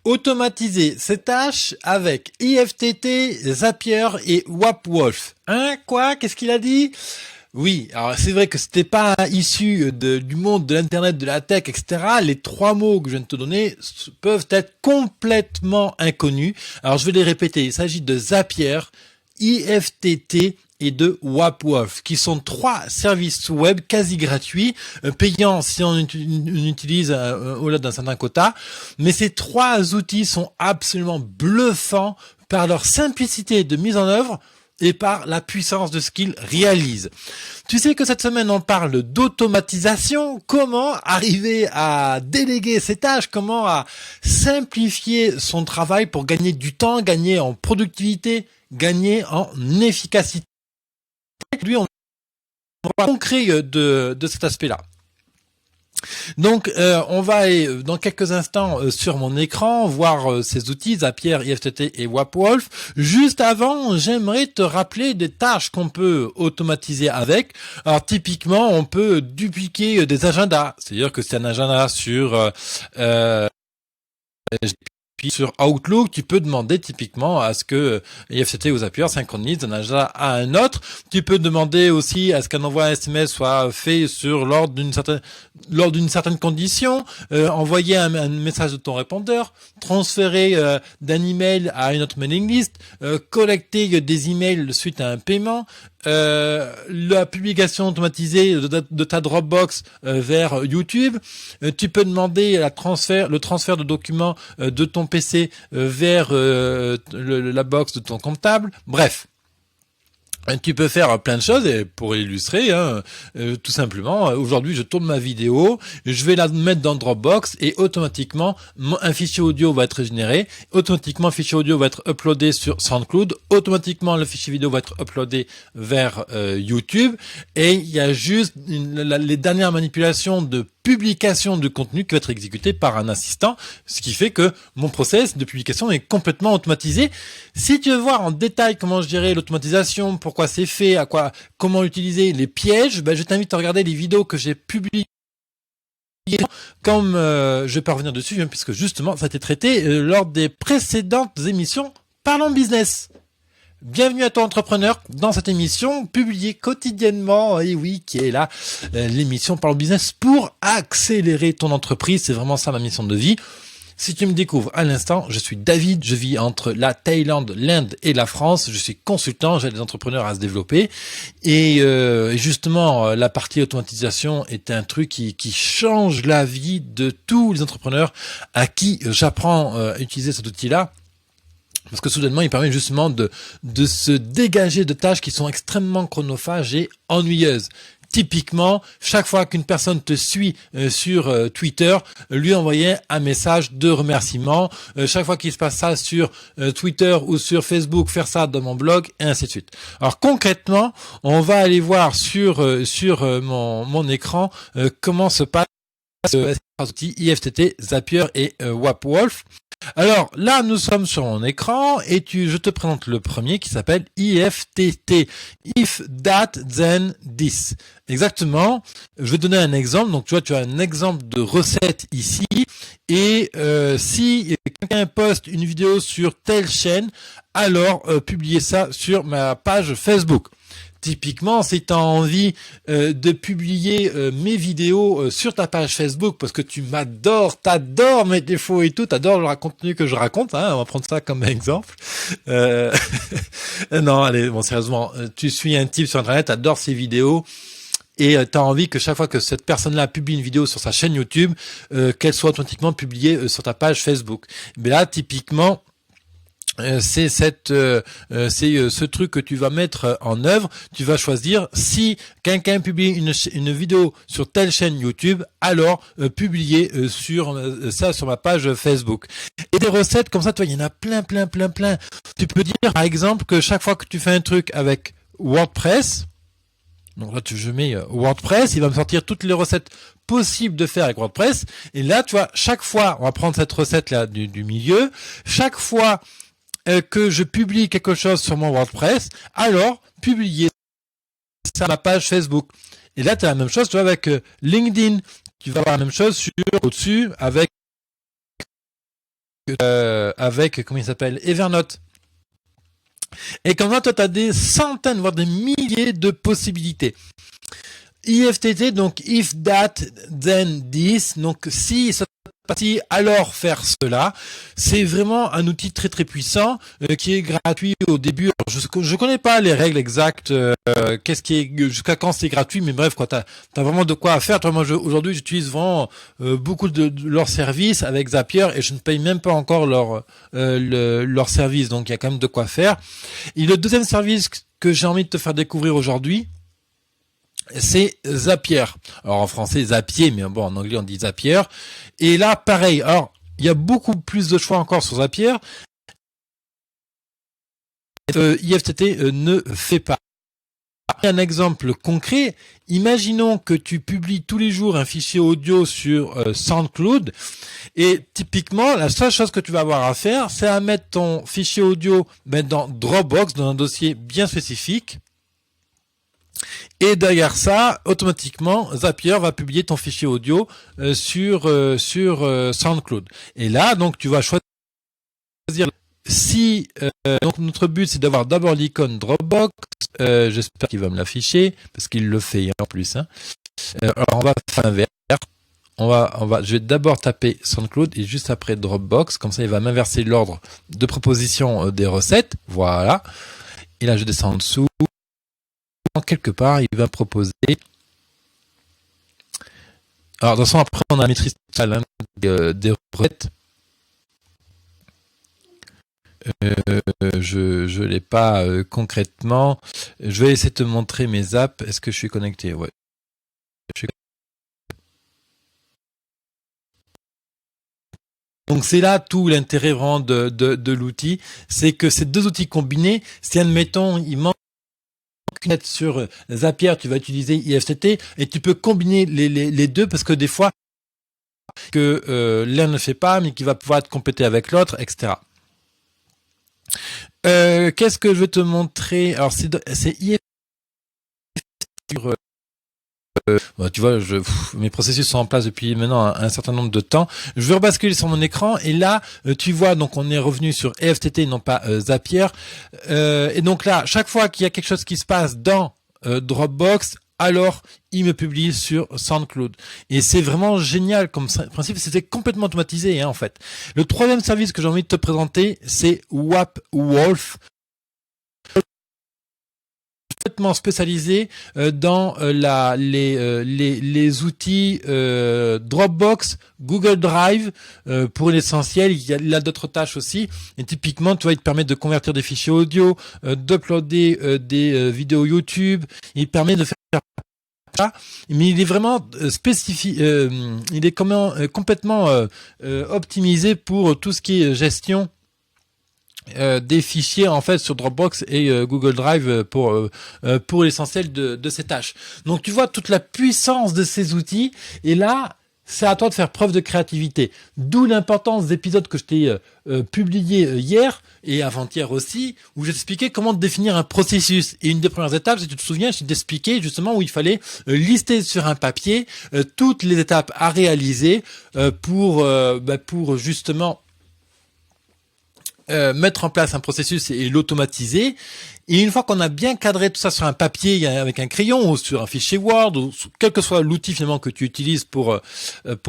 Automatiser ces tâches avec IFTT, Zapier et WapWolf. Hein, quoi? Qu'est-ce qu'il a dit? Oui, alors c'est vrai que c'était pas issu du monde de l'internet, de la tech, etc. Les trois mots que je viens de te donner peuvent être complètement inconnus. Alors je vais les répéter. Il s'agit de Zapier, IFTT et de WapWolf, qui sont trois services web quasi gratuits, payants si on utilise au-delà d'un certain quota. Mais ces trois outils sont absolument bluffants par leur simplicité de mise en œuvre et par la puissance de ce qu'ils réalisent. Tu sais que cette semaine, on parle d'automatisation, comment arriver à déléguer ses tâches, comment à simplifier son travail pour gagner du temps, gagner en productivité, gagner en efficacité. Lui, on va concret de cet aspect-là. Donc, on va aller dans quelques instants sur mon écran voir ces outils, Zapier, IFTT et WapWolf. Juste avant, j'aimerais te rappeler des tâches qu'on peut automatiser avec. Alors, typiquement, on peut dupliquer des agendas. C'est-à-dire que c'est un agenda sur Outlook, tu peux demander typiquement à ce que IFTT ou Zapier synchronise d'un agenda à un autre. Tu peux demander aussi à ce qu'un envoi SMS soit fait lors d'une certaine condition, envoyer un message de ton répondeur, transférer d'un email à une autre mailing list, collecter des emails suite à un paiement, la publication automatisée de ta Dropbox vers YouTube. Tu peux demander le transfert de documents de ton PC vers la box de ton comptable. Bref. Tu peux faire plein de choses et pour illustrer, tout simplement, aujourd'hui je tourne ma vidéo, je vais la mettre dans Dropbox et automatiquement un fichier audio va être généré, automatiquement le fichier audio va être uploadé sur SoundCloud, automatiquement le fichier vidéo va être uploadé vers YouTube et il y a juste les dernières manipulations de publication de contenu qui va être exécuté par un assistant, ce qui fait que mon process de publication est complètement automatisé. Si tu veux voir en détail comment je dirais l'automatisation, pourquoi c'est fait, comment utiliser les pièges, je t'invite à regarder les vidéos que j'ai publiées. Comme je vais pas revenir dessus, puisque justement ça a été traité lors des précédentes émissions Parlons Business. Bienvenue à toi entrepreneur dans cette émission publiée quotidiennement, et oui, qui est là, l'émission Parlons Business pour accélérer ton entreprise. C'est vraiment ça ma mission de vie. Si tu me découvres à l'instant, je suis David, je vis entre la Thaïlande, l'Inde et la France. Je suis consultant, j'aide les entrepreneurs à se développer. Et justement, la partie automatisation est un truc qui change la vie de tous les entrepreneurs à qui j'apprends à utiliser cet outil-là. Parce que soudainement, il permet justement de se dégager de tâches qui sont extrêmement chronophages et ennuyeuses. Typiquement, chaque fois qu'une personne te suit sur Twitter, lui envoyer un message de remerciement. Chaque fois qu'il se passe ça sur Twitter ou sur Facebook, faire ça dans mon blog, et ainsi de suite. Alors concrètement, on va aller voir sur mon écran comment se passe les outils IFTT, Zapier et WapWolf. Alors là, nous sommes sur mon écran et je te présente le premier qui s'appelle IFTT. If That Then This. Exactement. Je vais donner un exemple. Donc tu vois, tu as un exemple de recette ici. Et si quelqu'un poste une vidéo sur telle chaîne, alors publiez ça sur ma page Facebook. Typiquement, si tu as envie de publier mes vidéos sur ta page Facebook parce que tu t'adores mes défauts et tout, t'adores le contenu que je raconte, on va prendre ça comme exemple. Non, allez, bon, sérieusement, tu suis un type sur Internet, t'adores ses vidéos et tu as envie que chaque fois que cette personne-là publie une vidéo sur sa chaîne YouTube, qu'elle soit automatiquement publiée sur ta page Facebook. Mais là, typiquement, c'est ce truc que tu vas mettre en œuvre. Tu vas choisir si quelqu'un publie une vidéo sur telle chaîne YouTube, alors publier ça sur ma page Facebook. Et des recettes comme ça, toi, il y en a plein. Tu peux dire par exemple que chaque fois que tu fais un truc avec WordPress, donc là je mets WordPress, il va me sortir toutes les recettes possibles de faire avec WordPress. Et là, tu vois, chaque fois, on va prendre cette recette là du milieu, chaque fois que je publie quelque chose sur mon WordPress, alors publier ça à ma page Facebook. Et là, tu as la même chose, tu vois, avec LinkedIn. Tu vas avoir la même chose au-dessus avec avec, comment il s'appelle, Evernote. Et comme ça, toi, tu as des centaines, voire des milliers de possibilités. IFTT, donc if that, then this. Donc si ça partie, alors faire cela. C'est vraiment un outil très très puissant qui est gratuit au début. Alors, je connais pas les règles exactes, qu'est-ce qui est jusqu'à quand c'est gratuit, mais bref quoi, t'as vraiment de quoi faire. Toi, moi aujourd'hui j'utilise vraiment beaucoup de leurs services avec Zapier et je ne paye même pas encore leur service, donc il y a quand même de quoi faire. Et le deuxième service que j'ai envie de te faire découvrir aujourd'hui, c'est Zapier. Alors en français Zapier, mais bon en anglais on dit Zapier. Et là pareil, alors il y a beaucoup plus de choix encore sur Zapier. IFTT ne fait pas. Un exemple concret, imaginons que tu publies tous les jours un fichier audio sur SoundCloud et typiquement la seule chose que tu vas avoir à faire, c'est à mettre ton fichier audio dans Dropbox, dans un dossier bien spécifique. Et derrière ça, automatiquement, Zapier va publier ton fichier audio sur SoundCloud. Et là, donc, tu vas choisir si donc notre but c'est d'avoir d'abord l'icône Dropbox. J'espère qu'il va me l'afficher parce qu'il le fait en plus. Hein. Alors on va faire l'inverse. Je vais d'abord taper SoundCloud et juste après Dropbox. Comme ça, il va m'inverser l'ordre de proposition des recettes. Voilà. Et là, je descends en dessous. Quelque part, il va me proposer. Alors, de toute façon, après, on a la maîtrise totale des recettes. Je l'ai pas concrètement. Je vais essayer de te montrer mes apps. Est-ce que je suis connecté? Ouais. Donc c'est là tout l'intérêt vraiment de l'outil, c'est que ces deux outils combinés, si admettons il manque sur Zapier, tu vas utiliser IFTT et tu peux combiner les deux parce que des fois que l'un ne fait pas mais qui va pouvoir être complété avec l'autre, etc. Qu'est-ce que je vais te montrer? Alors c'est IFTT sur tu vois, mes processus sont en place depuis maintenant un certain nombre de temps. Je vais rebasculer sur mon écran et là, tu vois, donc on est revenu sur EFTT, non pas Zapier. Et donc là, chaque fois qu'il y a quelque chose qui se passe dans Dropbox, alors il me publie sur SoundCloud. Et c'est vraiment génial comme principe. C'était complètement automatisé, hein, en fait. Le troisième service que j'ai envie de te présenter, c'est WapWolf. Spécialisé dans les outils Dropbox, Google Drive pour l'essentiel. Il y a d'autres tâches aussi. Et typiquement, tu vois, il te permet de convertir des fichiers audio, d'uploader des vidéos YouTube. Il permet de faire ça, mais il est vraiment spécifique. Il est complètement optimisé pour tout ce qui est gestion des fichiers en fait sur Dropbox et Google Drive pour l'essentiel de ces tâches. Donc tu vois toute la puissance de ces outils et là c'est à toi de faire preuve de créativité. D'où l'importance d'épisodes que je t'ai publiés hier et avant-hier aussi, où j'expliquais comment définir un processus. Et une des premières étapes, si tu te souviens, c'est d'expliquer justement où il fallait lister sur un papier toutes les étapes à réaliser pour justement mettre en place un processus et l'automatiser. Et une fois qu'on a bien cadré tout ça sur un papier avec un crayon ou sur un fichier Word ou quel que soit l'outil finalement que tu utilises pour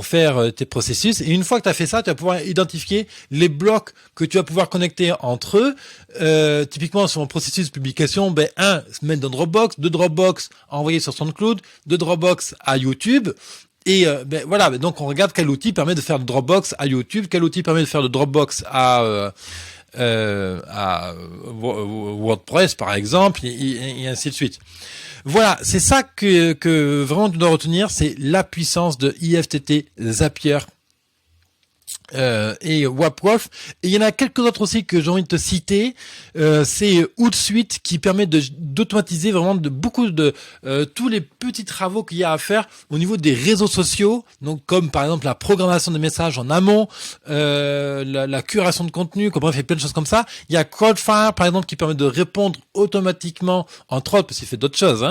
faire tes processus, et une fois que tu as fait ça, tu vas pouvoir identifier les blocs que tu vas pouvoir connecter entre eux. Typiquement sur mon processus de publication, se mettre dans Dropbox, de Dropbox envoyer sur SoundCloud, de Dropbox à YouTube. Et voilà, donc on regarde quel outil permet de faire de Dropbox à YouTube, quel outil permet de faire de Dropbox à WordPress par exemple, et ainsi de suite. Voilà, c'est ça que vraiment tu dois retenir, c'est la puissance de IFTT, Zapier et WapWolf. Et il y en a quelques autres aussi que j'ai envie de te citer. C'est Hootsuite qui permet d'automatiser vraiment de beaucoup de tous les petits travaux qu'il y a à faire au niveau des réseaux sociaux. Donc comme par exemple la programmation des messages en amont, la curation de contenu, comme bref, il y a plein de choses comme ça. Il y a Crowdfire par exemple qui permet de répondre automatiquement, entre autres parce qu'il fait d'autres choses,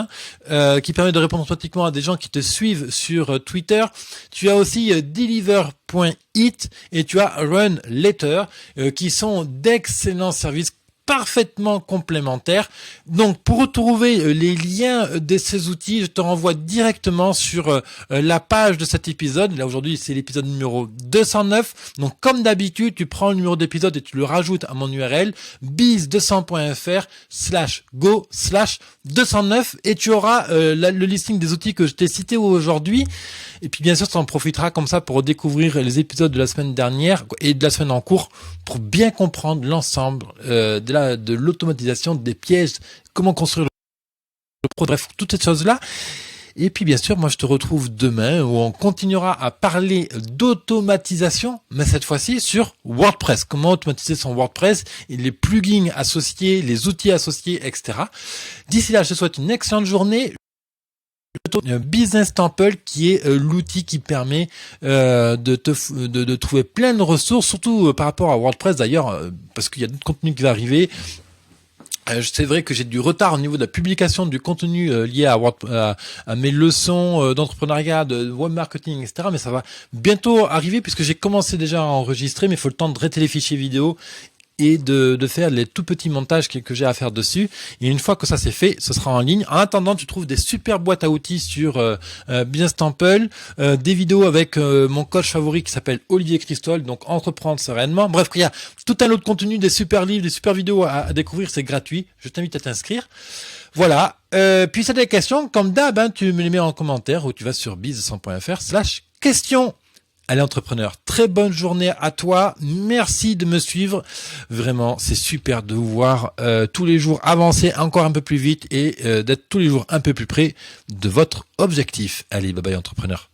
qui permet de répondre automatiquement à des gens qui te suivent sur Twitter. Tu as aussi Deliver business.it et tu as Run Letter qui sont d'excellents services parfaitement complémentaires. Donc pour retrouver les liens de ces outils, je te renvoie directement sur la page de cet épisode. Là aujourd'hui c'est l'épisode numéro 209. Donc comme d'habitude, tu prends le numéro d'épisode et tu le rajoutes à mon URL biz200.fr/go/209 et tu auras le listing des outils que je t'ai cités aujourd'hui. Et puis bien sûr, tu en profiteras comme ça pour découvrir les épisodes de la semaine dernière et de la semaine en cours pour bien comprendre l'ensemble de l'automatisation, des pièges, comment construire le pro, bref, toutes ces choses-là. Et puis bien sûr, moi je te retrouve demain où on continuera à parler d'automatisation, mais cette fois-ci sur WordPress. Comment automatiser son WordPress, et les plugins associés, les outils associés, etc. D'ici là, je te souhaite une excellente journée. Business Temple qui est l'outil qui permet de trouver plein de ressources, surtout par rapport à WordPress d'ailleurs, parce qu'il y a d'autres contenus qui vont arriver. C'est vrai que j'ai du retard au niveau de la publication du contenu lié à mes leçons d'entrepreneuriat, de web marketing, etc. Mais ça va bientôt arriver puisque j'ai commencé déjà à enregistrer, mais il faut le temps de traiter les fichiers vidéo et de faire les tout petits montages que j'ai à faire dessus. Et une fois que ça c'est fait, ce sera en ligne. En attendant, tu trouves des super boîtes à outils sur Business Temple, des vidéos avec mon coach favori qui s'appelle Olivier Christol, donc entreprendre sereinement. Bref, il y a tout un lot de contenu, des super livres, des super vidéos à découvrir, c'est gratuit. Je t'invite à t'inscrire. Voilà. Puis si tu as des questions, comme d'hab, tu me les mets en commentaire ou tu vas sur biz200.fr/questions. Allez entrepreneur, très bonne journée à toi, merci de me suivre, vraiment c'est super de vous voir tous les jours avancer encore un peu plus vite et d'être tous les jours un peu plus près de votre objectif. Allez, bye bye entrepreneur.